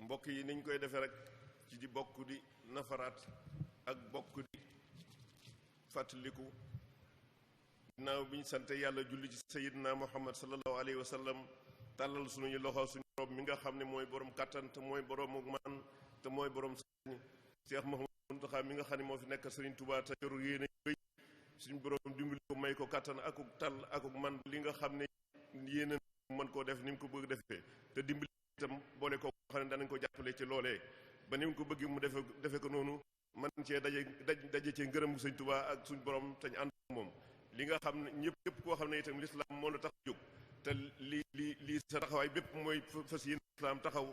mbokk yi niñ koy defee rek ci di bokk di nafaraat ak bokk di fàttaliku ginnaaw bi ñu sante yàlla julli ci sayyidina Muhammad sallallahu alayhi wa sallam tàllal suñu loxo suñu borom mi nga xam ne mooy borom kàttan te mooy borom ak man te mooy borom sañ Cheikh Mouhamadou Mountakha mi nga xam ne moo fi nekk Serigne Touba te yoru yéene wéy suñu borom dimbali ko may ko kàttan akuk tal akuk man li nga xam ne yéene mën koo def ni mu ko bëgg defee te dimbali itam boole ko xam ne danañ ko jàppale ci loolee ba ni mu ko bëgg mu defe ko noonu man cee daje ci ngërëm Sëñ Touba ak suñu borom te ñu ànd moom li nga xam ne ñëpp koo xam ne itam lislaam moo la tax jóg te lii sa taxawaay bépp mooy fas yéene lislaam taxaw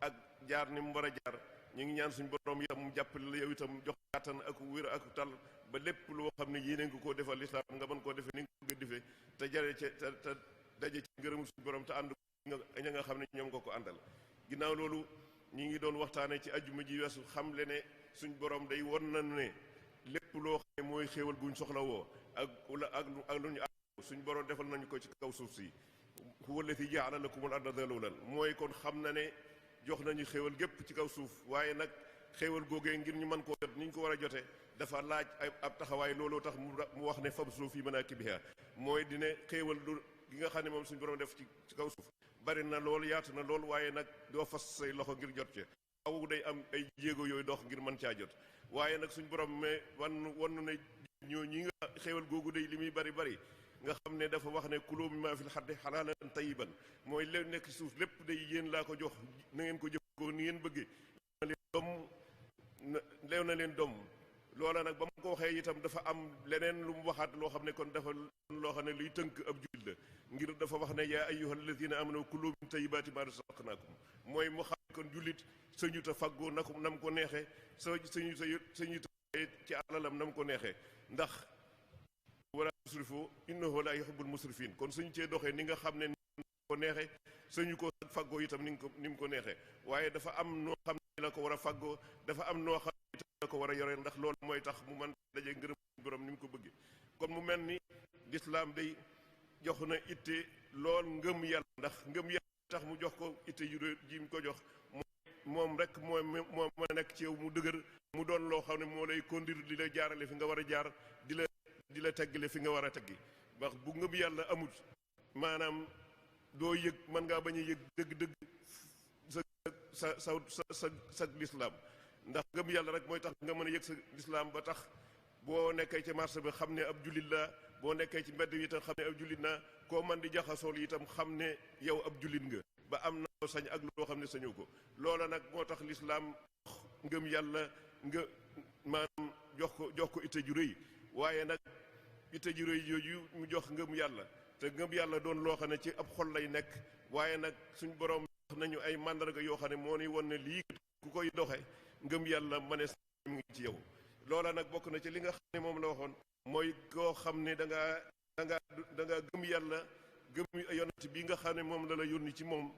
ak jaar ni mu war a jaar ñu ngi ñaan suñu borom itam mu jàppale la yow itam jox kàttan ak wér ak tal ba lépp loo xam ne yéene nga koo defal lislaam nga mën koo defee ni nga ko defee te jare ci te daje ci ngërëmu suñu borom te ànd ña nga xam ne ñoom nga ko àndal ginnaaw loolu ñi ngi doon waxtaane ci ajjuma ji weesu xam le ne suñ borom day won nañu ne lépp loo xam ne mooy xéewal guñ soxla woo ak lu ñu suñ borom defal nañu ko ci kaw suuf si huwa allati ja'ala lakumul arda dalulan mooy kon xam na ne jox nañu xéewal gépp ci kaw suuf waaye nag xéewal googee ngir ñu mën koo jot ni ñu ko war a jote dafa laaj ab taxawaay looloo tax mu wax ne famshu fi manaakibihaa mooy dine xéewal du gi nga xam ne moom suñu borom def ci kaw suuf bari na lool yaatu na lool waaye nag doo fas say loxo ngir jot ci awu day am ay jéego yooyu dox ngir mën caa jot waaye nag suñu borom mais wannu ne ñoo ñi nga xéewal googu day li muy bari nga xam ne dafa wax ne kuluu mimmaa fil ardi halaalan tayyiban mooy leen nekk suuf lépp day yéen laa ko jox na ngeen ko jëfandikoo ni ngeen bëggee leew na leen doom loola nag ba mu ko waxee itam dafa am leneen lu mu waxaat loo xam ne kon dafa loo xam ne luy tënk ab jullit la ngir dafa wax ne yaa ayyuhal lazina amanu kuluu min tayyibaati maa razaqnaakum mooy mu xam kon jullit sañu ta faggoo na ko nam ko neexee sañu ta ci alalam nam ko neexee ndax wala musrifu innahu la yuhibbul musrifin kon suñu cee doxee ni nga xam ne ni ko neexee sañu ko faggoo itam ni mu ko neexee waaye dafa am noo xam ne la ko war a faggoo dafa am noo xam ne la ko war a yore ndax loolu mooy tax mu mën daje ngërëm borom ni mu ko bëggee kon mu mel ni lislaam day jox na itte lool ngëm yàlla ndax ngëm yàlla tax mu jox ko itte yu ji mu ko jox moom rek moo mën a nekk ci yow mu dëgër mu doon loo xam ne moo lay conduire di la jaarale fi nga war a jaar di la teggale fi nga war a teggi wax bu ngëm yàlla amut maanaam doo yëg mën ngaa bañ a yëg dëgg-dëgg sa lislaam ndax ngëm yàlla rek mooy tax nga mën a yëg sa lislaam ba tax boo nekkee ci marché bi xam ne ab jullit la boo nekkee ci mbedd yi itam xam ne ab jullit naa koo man di jaxasool itam xam ne yow ab jullit nga ba am na loo sañ ak loo xam ne sañoo ko loola nag moo tax lislaam ngëm yàlla nga maanaam jox ko itte ju rëy waaye nag itte ju rëy yooyu mu jox ngëm yàlla te ngëm yàlla doon loo xam ne ci ab xol lay nekk waaye nag suñ borom wax nañu ay màndarga yoo xam ne moo ni won ne lii ku koy doxe ngëm yàlla manees mu ngi ci yow loola nag bokk na ci li nga xam ne moom la waxoon mooy koo xam ne da nga gëm yàlla gëm yonent bi nga xam ne moom la yónni ci moom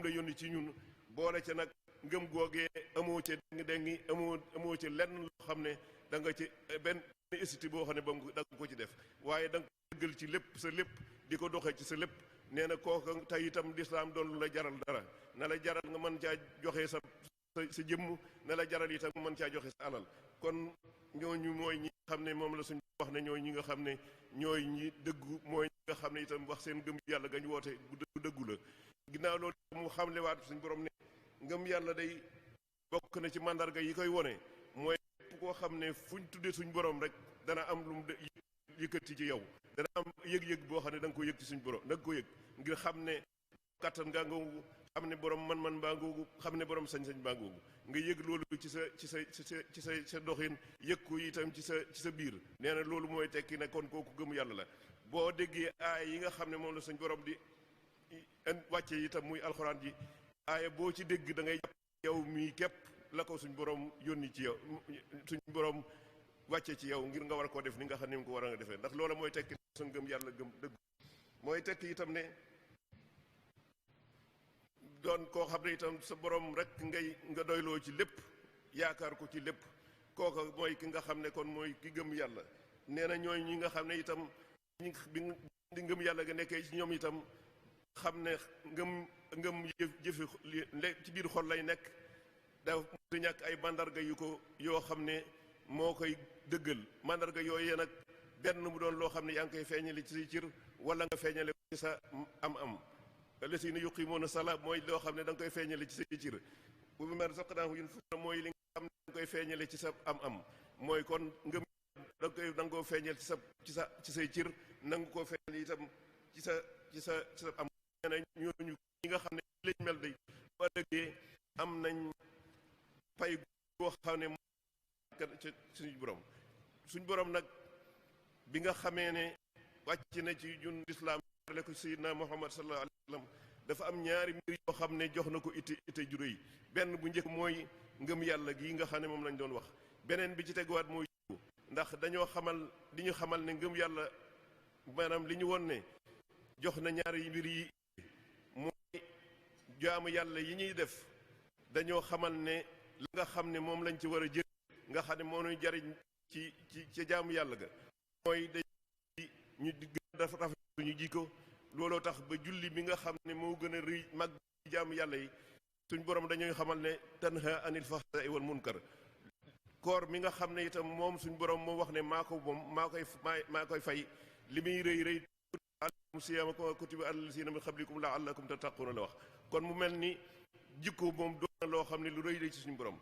la yónni ci ñun boole ca nag ngëm googee amoo ca dengi amoo ca lenn loo xam ne da nga ci benn hésité boo xam ne ba da nga ko ci def waaye da nga ko dëggal ci lépp sa lépp di ko doxee ci sa lépp nee na kooka tey itam lislaam doon lu la jaral dara na la jaral nga mën caa joxe sa jëmm na la jaral itam nga mën caa joxe sa alal kon ñooñu mooy ñi nga xam ne moom la suñu wax ne ñooy ñi nga xam ne ñooy ñi dëggu mooy ñi nga xam ne itam wax seen ngëm yàlla gañ woote bu dëggu la ginnaaw loolu mu xamlewaat suñu borom ne ngëm yàlla day bokk na ci mandarga yi koy wone mooy koo xam ne fuñ tuddee suñ borom rek dana am lu mu yëkkati ci yow dana am yëg-yëg boo xam ne da nga ko yëg ci suñ borom da nga ko yëg ngir xam ne kattan ngaa ngoogu xam ne borom man-man baa ngoogu xam ne borom sañ-sañ baa ngoogu nga yëg loolu ci sa doxin yëg ko itam ci sa biir nee na loolu mooy tekki ne kon kooku gëm yàlla la boo déggee aaya yi nga xam ne moom la suñ borom di wàcce itam muy alxuraan ji aaya boo ci dégg da ngay jàpp yow mii képp la ko suñ borom yónni ci yow suñ borom wàcce ci yow ngir nga war koo def ni nga xam ne ko war a nga defee ndax loola mooy tekki suñ gëm yàlla gëm dëgg mooy tekki itam ne doon koo xam ne itam sa borom rek nga doyloo ci lépp yaakaar ko ci lépp kooka mooy ki nga xam ne kon mooy ki gëm yàlla nee na ñooy ñi nga xam ne itam di ngëm yàlla nga nekkee ci ñoom itam xam ne ngëm jëfi ci biir xol lay nekk dafa mu ñàkk ay mandarga yoo xam ne moo koy dëggal. mandarga yooyu nag benn mu doon loo xam ne yaa ngi koy feeñale ci say cër wala nga feeñale ko ci sa am-am. allazina yuqimuuna salaat mooy loo xam ne da nga koy feeñale ci say cër. bu mu mel saqnaahum yunfiquuna mooy li nga xam ne da nga koy feeñale ci sa am-am. mooy kon ngëm da nga koy nangoo feeñal ci say cër nangu koo feeñal itam ci sa am. nee na ñooñu ñi nga xam ne lañ mel day bu ëllëgee am nañ pay goo xam ne ci suñu borom nag bi nga xamee ne wàcc na ci ñun lislaam le ko sayyidina Muhammad sallallahu alayhi wa sallam dafa am ñaari mbir yoo xam ne jox na ko ite juré yi. benn bu njëkk mooy ngëm yàlla gii nga xam ne moom lañ doon wax. beneen bi ci teguwaat mooy ndax dañoo xamal ne ngëm yàlla maanaam li ñu woon ne jox na ñaari mbir yi mooy jaamu yàlla yi ñuy def dañoo xamal ne la nga xam ne moom lañ ci war a jël nga xam ne moo ñuy jariñ ci jaamu yàlla ga mooy dañ ñu dafa rafet ñu jikko. looloo tax ba julli bi nga xam ne moo gën a rëy mag jaamu yàlla yi suñ borom dañuy xamal ne tanha anil fahsaa'i wal munkar. koor mi nga xam ne itam moom suñ borom moo wax ne maa koy fay li muy rëy alaykum siyaama kama kutiba alal lazina min qablikum la'allakum tattaquuna la wax. kon mu mel ni jikko moom doon na loo xam ne lu rëy la ci suñu borom.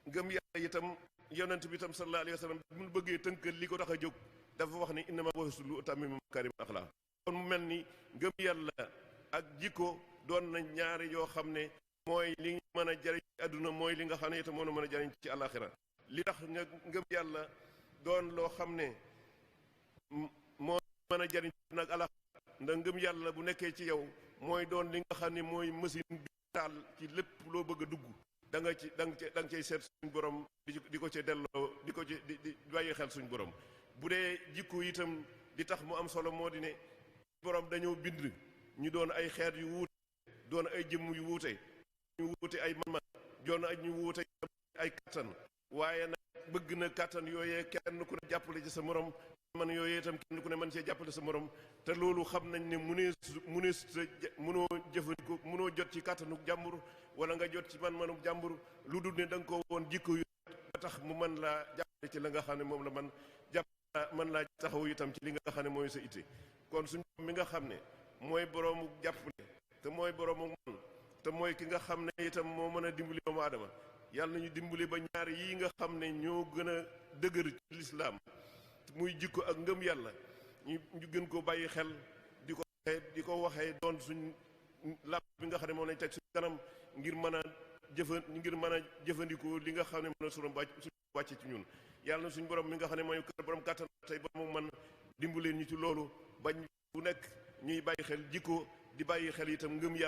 ngëm yàlla itam yonent bi itam sallallahu alayhi wa sallam mu bëggee tënkal li ko tax a jóg dafa wax ni innamaa bu'ithtu li utammima makaarimal axlaaq. kon mu mel ni ngëm yàlla ak jikko doon na ñaari yoo xam ne mooy li mën a jariñ ci àdduna mooy li nga xam ne itam moo mën a jariñ ci àllaaxira. li tax nga ngëm yàlla doon loo xam ne moo mën a jariñ ci nag àllaaxira ndax ngëm yàlla bu nekkee ci yow mooy doon li nga xam ne mooy machine bi taal ci lépp loo bëgg a dugg da nga cay seet suñ borom di ko ci delloo di ko ci di bàyyi xel suñ borom. bu dee jikko itam di tax mu am solo moo di ne borom dañoo bind ñu doon ay xeet yu wuute doon ay jëmm yu wuute ñu wuute ay man-man doon ay ñu wuute ay kattan waaye nag bëgg na kattan yooyee kenn ku ne jàppale ci sa morom man yooyee itam kenn ku ne mën cee jàppale sa morom te loolu xam nañ ne mënoo jëfandikoo mënoo jot ci kattanu jàmbur wala nga jot ci man-manu jàmbur lu dul ne da nga ko woon jikko yu ba tax mu mën laa jàppale ci la nga xam ne moom la man mën laa taxaw itam ci li nga xam ne mooy sa itte. kon suñu mi nga xam ne mooy boroomu jàppale te mooy boroomu man te mooy ki nga xam ne itam moo mën a dimbali doomu aadama yàlla nañu dimbali ba ñaar yi nga xam ne ñoo gën a dëgër ci lislaam muy jikko ak ngëm yàlla ñu gën ko bàyyi xel di ko waxee doon suñ làpp bi nga xam ne moom lañ teg suñ kanam ngir mën a jëfandikoo li nga xam ne mën a suñu wàcc ci ñun. yàlla na suñ borom mi nga xam ne mooy borom kàttan tey ba mu mën dimbaleen ñu ci loolu bañ bu nekk ñuy bàyyi xel jikko di bàyyi xel itam ngëm yàlla